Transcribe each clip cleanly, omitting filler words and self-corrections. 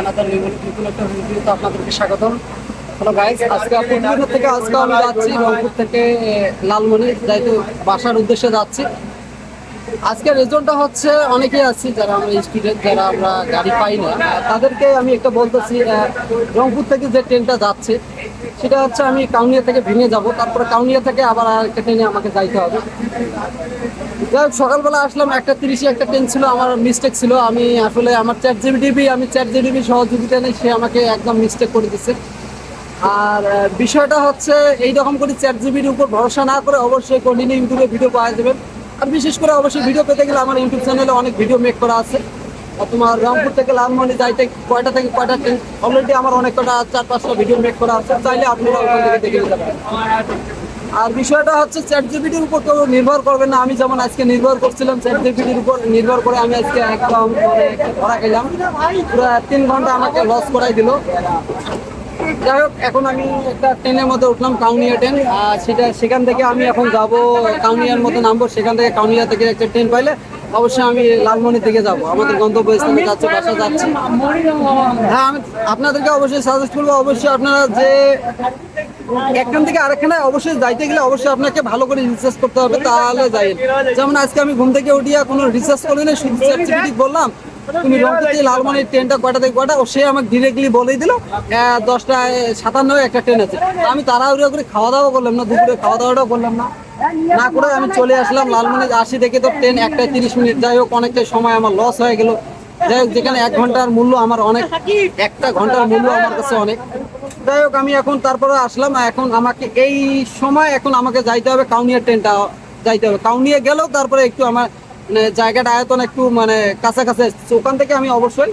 Another নতুন একটা ভিডিওতে আপনাদেরকে স্বাগতম। হ্যালো গাইস, আজকে প্রতিদিনের থেকে আজকে আমি যাচ্ছি রংপুর থেকে লালমনি যাইতে বাসার উদ্দেশ্যে যাচ্ছি। আজকের রেজনটা হচ্ছে অনেকেই আছি যারা আমরা স্টুডেন্ট, যারা আমরা গাড়ি পাই না, তাদেরকে আমি একটা বলতেছি, রংপুর থেকে যে ট্রেনটা যাচ্ছে সেটা হচ্ছে আমি কাউনিয়া থেকে ভেঙে যাব, তারপরে কাউনিয়া থেকে আবার আরেকটা ট্রেনে আমাকে যাইতে হবে। যাই হোক, সকালবেলা আসলাম 1:30 একটা ট্রেন ছিল, আমার মিস্টেক ছিল। আমি আসলে আমার চ্যাট জিপিটি সহযোগিতা নেই, সে আমাকে একদম মিস্টেক করে দিচ্ছে। আর বিষয়টা হচ্ছে এইরকম করে চ্যাট জিপিটির উপর ভরসা না করে অবশ্যই কন্টিনিউ ইউটিউবে ভিডিও পাওয়া যাবেন। আর বিশেষ করে অবশ্যই ভিডিও পেতে গেলে আমার ইউটিউব চ্যানেলে অনেক ভিডিও মেক করা আছে। আর তোমার রংপুর থেকে লালমনি যাইতে কয়টা থেকে কয়টা ট্রেন অলরেডি আমার অনেক কটা 4-5টা ভিডিও মেক করা আছে, চাইলে আপনারা ওখান থেকে দেখে নিতে পারেন। আর বিষয়টা হচ্ছে চ্যাট জিপিটির উপর কেউ নির্ভর করবেন না। আমি যেমন আজকে নির্ভর করছিলাম চ্যাট জিপিটির উপর, নির্ভর করে আমি আজকে একদম ধরা গেলাম, পুরো 3 ঘন্টা আমাকে লস করাই দিল। যাই হোক, এখন আমি একটা ট্রেনের মধ্যে উঠলাম, কাউনিয়া ট্রেন। সেখান থেকে আমি এখন যাব কাউনিয়ার মতো নামবো, সেখান থেকে কাউনিয়া থেকে একটা ট্রেন পাইলে অবশ্যই আমি লালমনির দিকে যাব, আমাদের গন্তব্যস্থানে যাচ্ছে, বাসা যাচ্ছি। হ্যাঁ, আমি আপনাদেরকে অবশ্যই সাজেস্ট করবো, অবশ্যই আপনারা যে একখান থেকে আরেকখানে অবশ্যই যাইতে গেলে অবশ্যই আপনাকে ভালো করে রিসার্চ করতে হবে, তাহলে যাই। যেমন আজকে আমি ঘুম থেকে উঠিয়া কোনো রিসার্চ করি না, শুধু চ্যাট জিপিটি বললাম তুমি রংপুর থেকে লালমনির ট্রেনটা কয়টা থেকে কয়টা, ও সে আমাকে ডিরেক্টলি বলেই দিল 10:57 একটা ট্রেন আছে। আমি তাড়াহুড়ো করে খাওয়া দাওয়া করলাম না, দুপুরে খাওয়া দাওয়াটাও করলাম না, না করে আমি চলে আসলাম লালমনি। আসি দেখে তো ট্রেন 1:30। যাই হোক, অনেকটা সময় আমার লস হয়ে গেল। যাই হোক, যেখানে 1 ঘন্টার মূল্য আমার অনেক, 1টা ঘন্টার মূল্য আমার কাছে অনেক। যাই হোক, আমি এখন তারপরে আসলাম, এখন আমাকে এই সময় এখন আমাকে যাইতে হবে কাউনিয়া ট্রেনটা যাইতে হবে। কাউনিয়া গেলেও তারপরে একটু আমার মানে জায়গাটা আয়তন একটু মানে কাছাকাছি, ওখান থেকে আমি অবশ্যই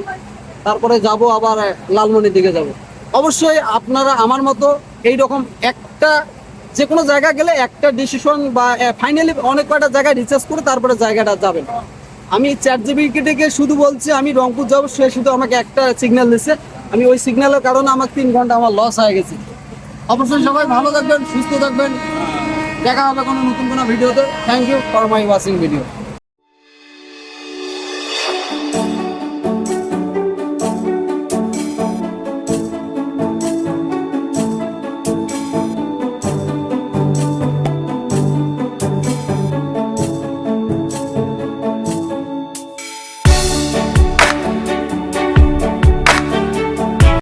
তারপরে যাব আবার লালমনির দিকে যাব। অবশ্যই আপনারা আমার মতো এইরকম একটা যে কোনো জায়গা গেলে একটা ডিসিশন বা ফাইনালি অনেক কয়টা জায়গায় রিসার্চ করে তারপরে জায়গাটা যাবেন। আমি চ্যাট জিপিটিকে শুধু বলছি আমি রংপুর যাবো, সে শুধু আমাকে একটা সিগন্যাল দিচ্ছে, আমি ওই সিগন্যালের কারণে আমার 3 ঘন্টা আমার লস হয়ে গেছে। অবশ্যই সবাই ভালো থাকবেন, সুস্থ থাকবেন, দেখা হবে কোনো নতুন কোনো ভিডিওতে। Thank you for my watching video.